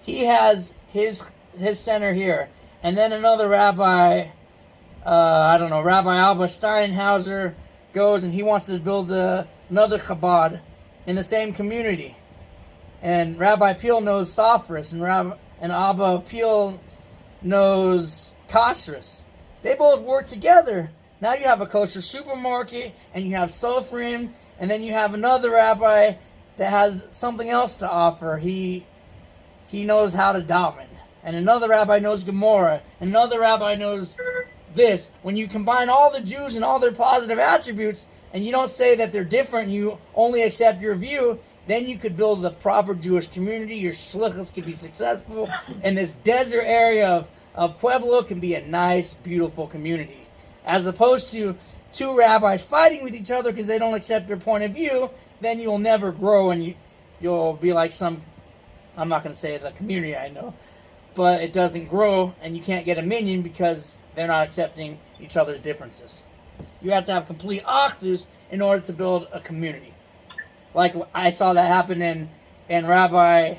He has his center here, and then another rabbi, Rabbi Alba Steinhauser goes and he wants to build another Chabad in the same community. And Rabbi Peel knows Safras, and Abba Peel knows Kashrus. They both work together. Now you have a kosher supermarket, and you have Sofrim, and then you have another rabbi that has something else to offer. He knows how to daven. And another rabbi knows Gemara. And another rabbi knows this. When you combine all the Jews and all their positive attributes, and you don't say that they're different, you only accept your view, then you could build the proper Jewish community. Your shlichus could be successful in this desert area A pueblo can be a nice, beautiful community, as opposed to two rabbis fighting with each other because they don't accept their point of view. Then you'll never grow, and you'll be like some, I'm not going to say the community I know, but it doesn't grow, and you can't get a minyan because they're not accepting each other's differences. You have to have complete achdus in order to build a community. Like I saw that happen in Rabbi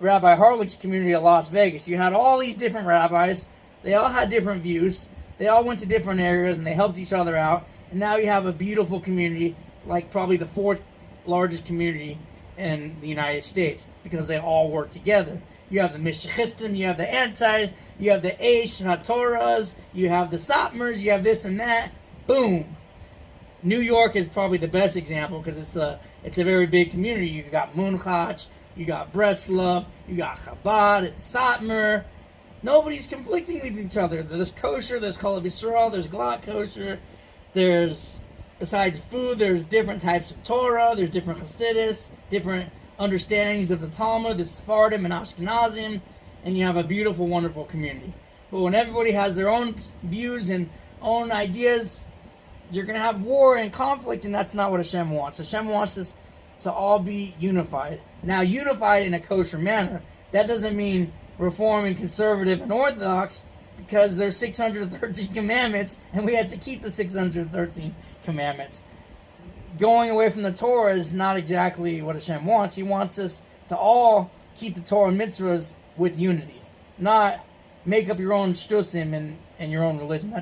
Harlich's community of Las Vegas. You had all these different rabbis. They all had different views. They all went to different areas, and they helped each other out. And now you have a beautiful community, like probably the fourth largest community in the United States, because they all work together. You have the Mishnayistim, you have the Antis, you have the Eish HaTorahs, you have the Satmars, you have this and that. Boom. New York is probably the best example because it's a very big community. You got Munchach, you got Breslov, you got Chabad and Satmar. Nobody's conflicting with each other. There's kosher, there's Kol Yisrael, there's Glatt kosher, there's, besides food, there's different types of Torah, there's different Chassidus, different understandings of the Talmud, the Sephardim and Ashkenazim, and you have a beautiful, wonderful community. But when everybody has their own views and own ideas, you're going to have war and conflict, and that's not what Hashem wants. Hashem wants us to all be unified. Now, unified in a kosher manner. That doesn't mean Reform and Conservative and Orthodox, because there's 613 commandments, and we have to keep the 613 commandments. Going away from the Torah is not exactly what Hashem wants. He wants us to all keep the Torah and mitzvahs with unity, not make up your own shtusim and your own religion.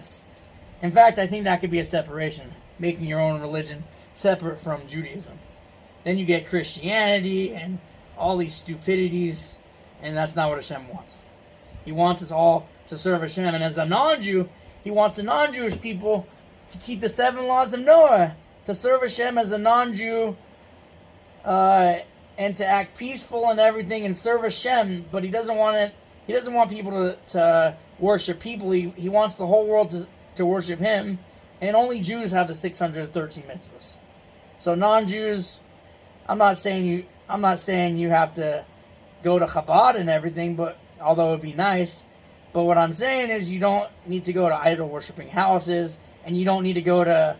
In fact, I think that could be a separation, making your own religion separate from Judaism. Then you get Christianity and all these stupidities, and that's not what Hashem wants. He wants us all to serve Hashem, and as a non-Jew, He wants the non-Jewish people to keep the 7 laws of Noah, to serve Hashem as a non-Jew, and to act peaceful and everything and serve Hashem. But He doesn't want it. He doesn't want people to worship people. He wants the whole world to worship Him, and only Jews have the 613 mitzvahs. So non-Jews, I'm not saying you have to go to Chabad and everything, but although it would be nice. But what I'm saying is you don't need to go to idol worshiping houses, and you don't need to go to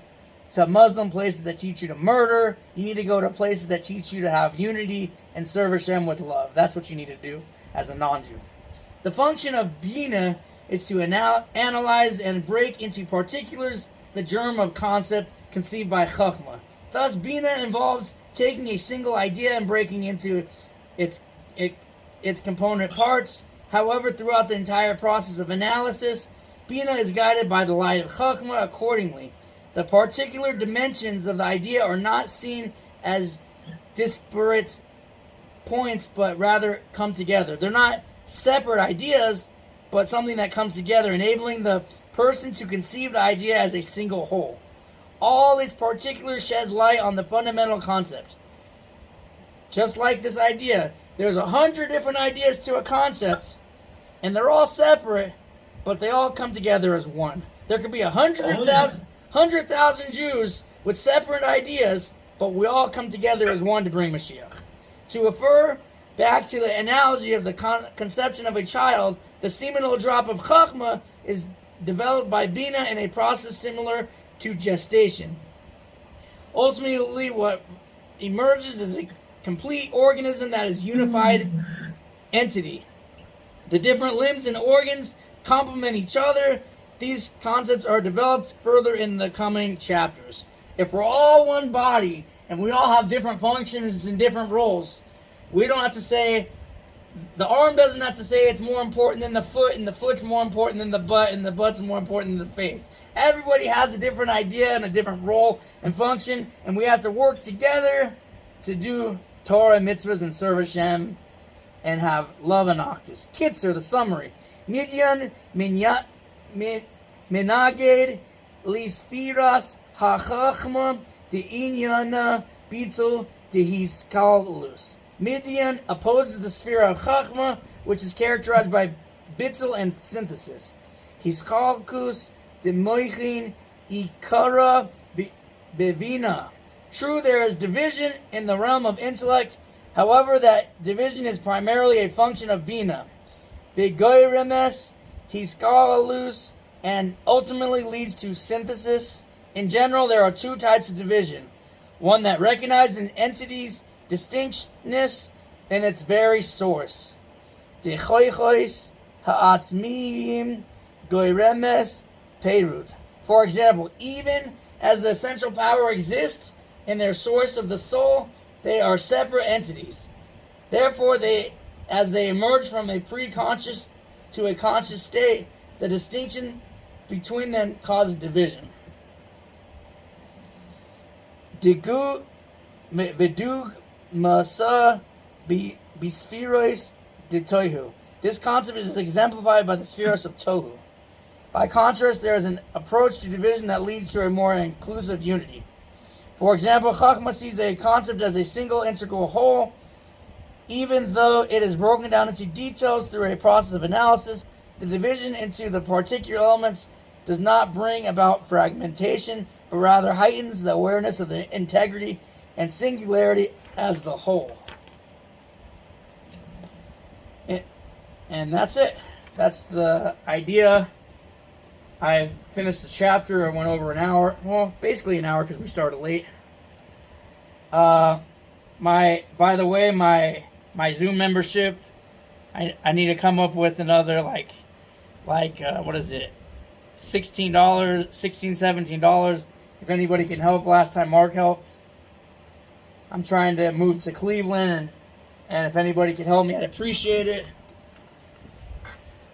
Muslim places that teach you to murder. You need to go to places that teach you to have unity and serve Hashem with love. That's what you need to do as a non-Jew. The function of Bina is to analyze and break into particulars the germ of concept conceived by Chachma. Thus, Bina involves taking a single idea and breaking into its component parts. However, throughout the entire process of analysis, Bina is guided by the light of Chachma accordingly. The particular dimensions of the idea are not seen as disparate points, but rather come together. They're not separate ideas, but something that comes together, enabling the person to conceive the idea as a single whole. All its particulars shed light on the fundamental concept. Just like this idea, there's 100 different ideas to a concept, and they're all separate, but they all come together as one. There could be 100,000 Jews with separate ideas, but we all come together as one to bring Mashiach. To refer back to the analogy of the conception of a child, the seminal drop of Chachma is developed by Bina in a process similar to gestation. Ultimately, what emerges is a complete organism that is unified entity. The different limbs and organs complement each other. These concepts are developed further in the coming chapters. If we're all one body and we all have different functions and different roles, we don't have to say, the arm doesn't have to say it's more important than the foot, and the foot's more important than the butt, and the butt's more important than the face. Everybody has a different idea and a different role and function, and we have to work together to do Torah, mitzvahs, and serve Hashem, and have love and achdus. Kitzer, the summary. Midyan minaged lisfiras hachachma deinyana bitzel dehiskalus. Midian opposes the sphere of Chachma, which is characterized by bitzel and synthesis. Hischalkus de moichin ikara bevina. True, there is division in the realm of intellect. However, that division is primarily a function of bina. Begoy remes Hischalus, and ultimately leads to synthesis. In general, there are two types of division. One that recognizes an entity's distinctness in its very source. Dechoichois ha'atzmiyim goiremes perud. For example, even as the essential power exists in their source of the soul, they are separate entities. Therefore, as they emerge from a pre-conscious to a conscious state, the distinction between them causes division. Vidug masa bispheros de tohu. This concept is exemplified by the spheros of tohu. By contrast, there is an approach to division that leads to a more inclusive unity. For example, Chachma sees a concept as a single integral whole, even though it is broken down into details through a process of analysis. The division into the particular elements does not bring about fragmentation, but rather heightens the awareness of the integrity and singularity as the whole. And that's it. That's the idea. I've finished the chapter. I went over an hour. Well, basically an hour because we started late. By the way, my Zoom membership, I need to come up with another what is it? $16, $17. If anybody can help, last time Mark helped. I'm trying to move to Cleveland, and if anybody can help me, I'd appreciate it.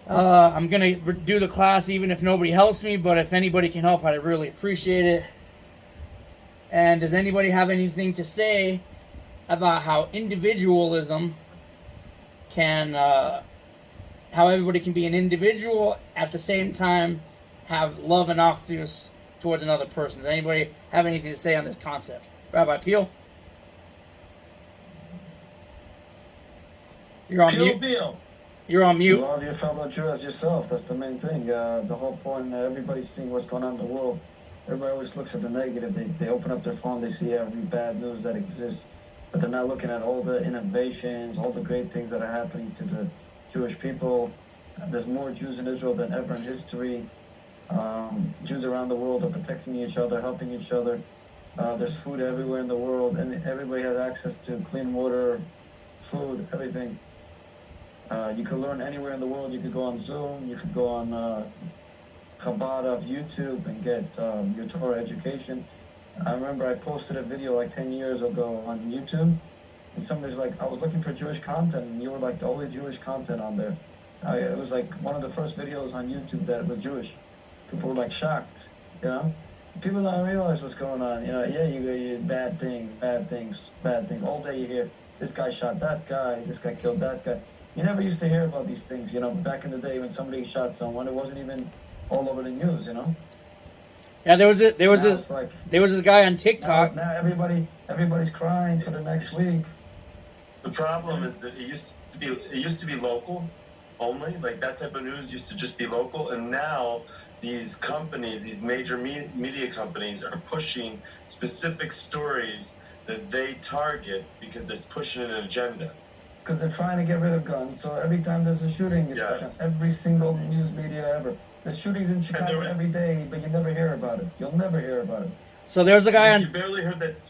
I'm going to do the class even if nobody helps me, but if anybody can help, I'd really appreciate it. And does anybody have anything to say about how individualism can, how everybody can be an individual at the same time have love and octus towards another person? Does anybody have anything to say on this concept? Rabbi Peel? You're on mute. Peel. You're on mute. Love your fellow Jew as yourself. That's the main thing. The whole point, everybody's seeing what's going on in the world. Everybody always looks at the negative. They open up their phone, they see every bad news that exists. But they're not looking at all the innovations, all the great things that are happening to the Jewish people. There's more Jews in Israel than ever in history. Jews around the world are protecting each other, helping each other. There's food everywhere in the world, and everybody has access to clean water, food, everything. You could learn anywhere in the world. You could go on Zoom. You could go on Chabad of YouTube and get your Torah education. I remember I posted a video like 10 years ago on YouTube, and somebody's like, I was looking for Jewish content, and you were like the only Jewish content on there. It was like one of the first videos on YouTube that was Jewish. People were like shocked, you know? People don't realize what's going on, you know? Yeah, you bad thing. All day you hear, this guy shot that guy, this guy killed that guy. You never used to hear about these things, you know? Back in the day when somebody shot someone, it wasn't even all over the news, you know? Yeah, there was this guy on TikTok. Now everybody's crying for the next week. The problem is that it used to be local only, like that type of news used to just be local, and now these companies, these major media companies, are pushing specific stories that they target because they're pushing an agenda. Because they're trying to get rid of guns, so every time there's a shooting, it's like on every single news media ever. There's shootings in Chicago every day, but you never hear about it. You'll never hear about it. So there's a guy on... You barely heard that...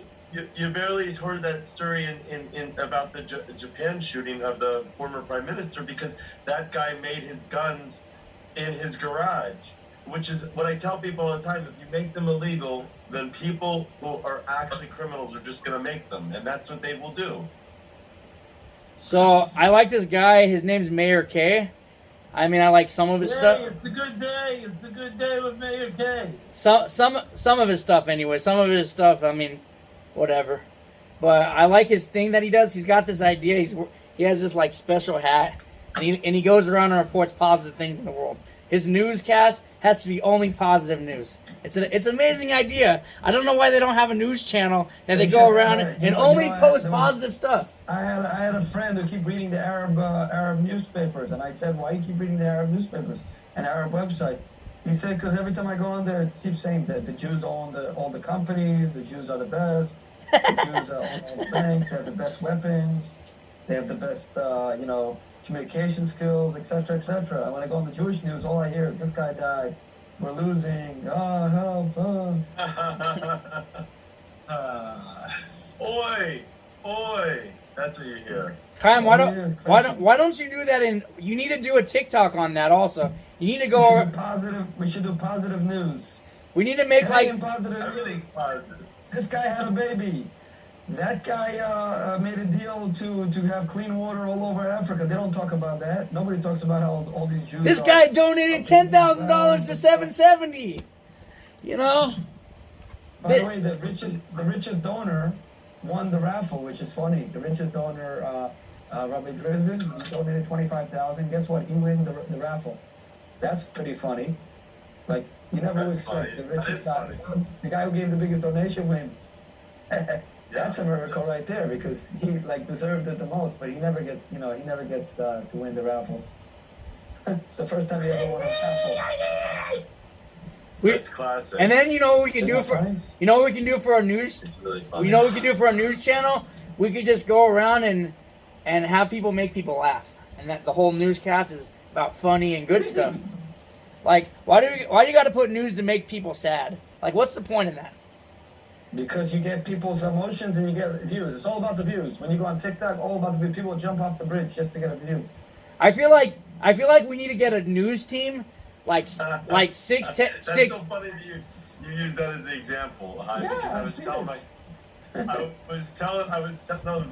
You barely heard that story in about the Japan shooting of the former prime minister, because that guy made his guns in his garage, which is what I tell people all the time. If you make them illegal, then people who are actually criminals are just going to make them, and that's what they will do. So I like this guy. His name's Mayor K. I mean, I like some of his stuff. It's a good day. It's a good day with Mayor K. Some of his stuff anyway. Some of his stuff, I mean, whatever. But I like his thing that he does. He's got this idea. He has this like special hat, and he goes around and reports positive things in the world. His newscast has to be only positive news. It's an amazing idea. I don't know why they don't have a news channel that they go around and only post positive stuff. I had a friend who keep reading the Arab newspapers, and I said, why you keep reading the Arab newspapers and Arab websites? He said, because every time I go on there, it keeps saying that the Jews own all the companies, the Jews are the best, the Jews own all the banks, they have the best weapons, they have the best, communication skills, etc., etc. And when I go on the Jewish news, all I hear is this guy died, we're losing, help, Oi, oi. That's what you hear. Chaim, All I hear is crazy. why don't you do that in? You need to do a TikTok on that also. You need to We go. should do positive. We should do positive news. We need to make like. Positive Everything's news. positive. This guy had a baby. That guy made a deal to have clean water all over Africa. They don't talk about that. Nobody talks about how all these Jews. This guy donated $10,000 to 770. You know. By the way, the richest donor won the raffle, which is funny. The richest donor, Rabbi Drizzen, he donated $25,000. Guess what? He won the raffle. That's pretty funny. Like you never would That's expect funny. the richest That guy, is funny. the guy who gave the biggest donation wins. That's a miracle right there because he like deserved it the most, but he never gets to win the raffles. It's the first time he ever won a raffle. That's classic. And then you know what we can Isn't do that for funny? you know what we can do for our news. It's really funny. You know what we can do for our news channel? We could just go around and have people make people laugh, and that the whole newscast is about funny and good stuff. Like why do you got to put news to make people sad? Like what's the point in that? Because you get people's emotions and you get views. It's all about the views. When you go on TikTok, all about the views. People jump off the bridge just to get a view. I feel like we need to get a news team, like That's six. so funny that you use that as the example, Chaim, because I was telling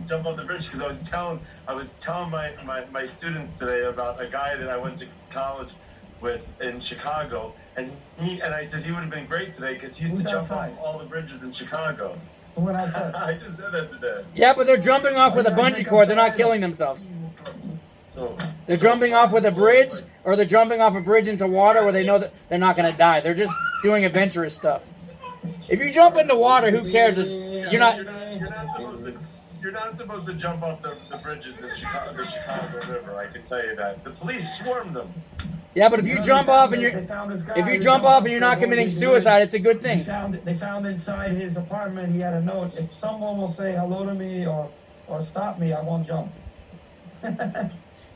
jump off the bridge because I was telling my students today about a guy that I went to college with in Chicago, and I said he would have been great today because he used to jump off all the bridges in Chicago. Who went outside? I just said that today. Yeah, but they're jumping off with a bungee cord. They're not killing themselves. So They're jumping off with a bridge, or they're jumping off a bridge into water where they know that they're not going to die. They're just doing adventurous stuff. If you jump into water, who cares? You're not supposed to jump off the bridges in the Chicago River. I can tell you that. The police swarmed them. Yeah, but if you jump off and you're not committing suicide, it's a good thing. They found inside his apartment. He had a note. If someone will say hello to me or stop me, I won't jump.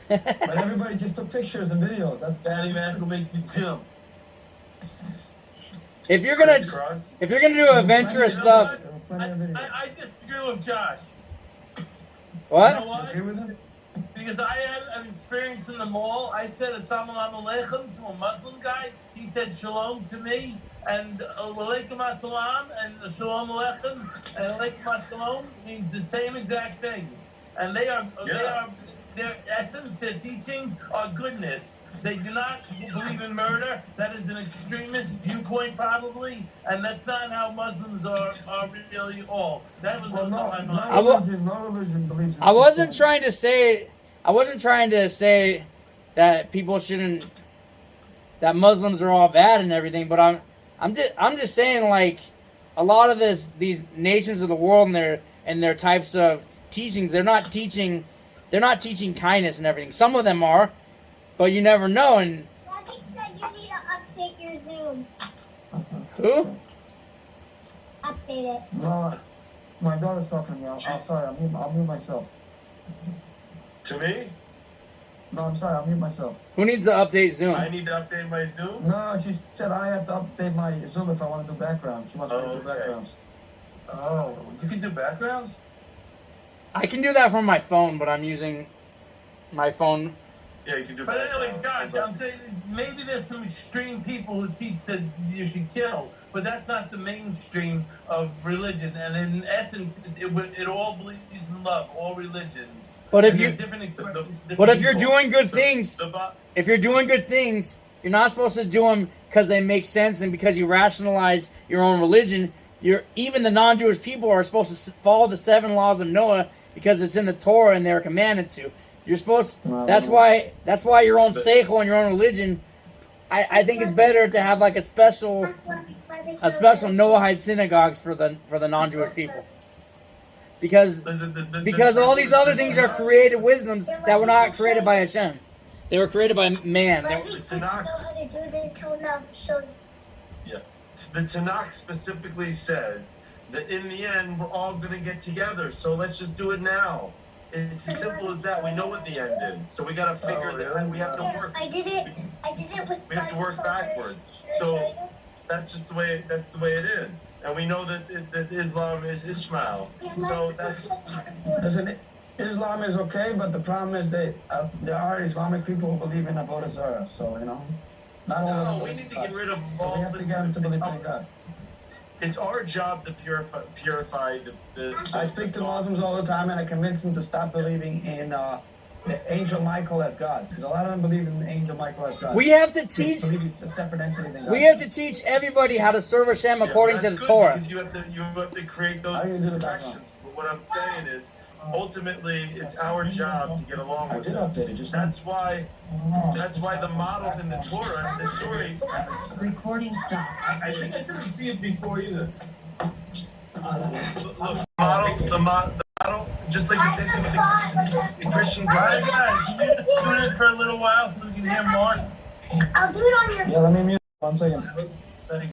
But everybody just took pictures and videos. That's Daddy Mac will make you jump. If you're gonna do adventurous stuff, I disagree with Josh. what? You know why? agree with him? Because I had an experience in the mall. I said Assalamu alaikum to a Muslim guy. He said Shalom to me, and Alaikum Assalam and Shalom Aleichem and Alaikum Assalam means the same exact thing. And their essence, their teachings are goodness. They do not believe in murder. That is an extremist viewpoint, probably, and that's not how Muslims are really all. That was on my mind. No religion believes in I wasn't trying to say that people shouldn't, that Muslims are all bad and everything, but I'm just saying, like, a lot of these nations of the world and their types of teachings, they're not teaching kindness and everything. Some of them are, but you never know. And Logic said you need to update your Zoom. who? Update it. No, my daughter's talking to me. I'm sorry. I'll mute myself. To me, No, I'm sorry. I'll mute myself. Who needs to update Zoom? I need to update my Zoom. No, she said I have to update my Zoom if I want to do background. She wants me to do Okay. backgrounds. Oh, you can do backgrounds? I can do that from my phone, but I'm using my phone. Yeah, you can do. But anyway, background. Josh, I'm saying maybe there's some extreme people who teach that you should kill, but that's not the mainstream of religion. And in essence, it all believes in love, all religions. But if And you- there are different expressions, But if you're people. doing good things, you're not supposed to do them because they make sense and because you rationalize your own religion. Even the non-Jewish people are supposed to follow the 7 laws of Noah because it's in the Torah and they're commanded to. You're supposed. That's why your own seichel and your own religion. I think it's better to have like a special Noahide synagogues for the non-Jewish people. Because all these other things are created wisdoms that were not created by Hashem. They were created by man. But we didn't know how to do it until now. So Yeah. The Tanakh specifically says that in the end we're all going to get together, so let's just do it now. It's as simple as that. We know what the end is, so we got to figure that out. We have to work. I did it with We have to work backwards. So that's just the way. That's the way it is, and we know that Islam is Ishmael. So that's. Listen, Islam is okay, but the problem is that there are Islamic people who believe in Avodah Zarah. So not all of them. No, we need to get rid of So all we have to this. get them to believe in God. It's our job to purify the I speak to Muslims all the time, and I convince them to stop believing in the angel Michael as God, because a lot of them believe in the angel Michael as God. We have to They teach. believe he's a separate entity than God. We have to teach everybody how to serve Hashem according to that's the good, Torah. because you have to create those How do you do that? corrections. But what I'm saying is, ultimately, it's our job to get along I with did it. update it just now. That's why the model in the Torah, the story. Recording stopped. I think I didn't see it before either. Look, the model, just like the same thing with the Christians. All right, guys, can you just tune in for a little while so we can hear more? I'll do it on your Yeah, let me mute 1 second. Thank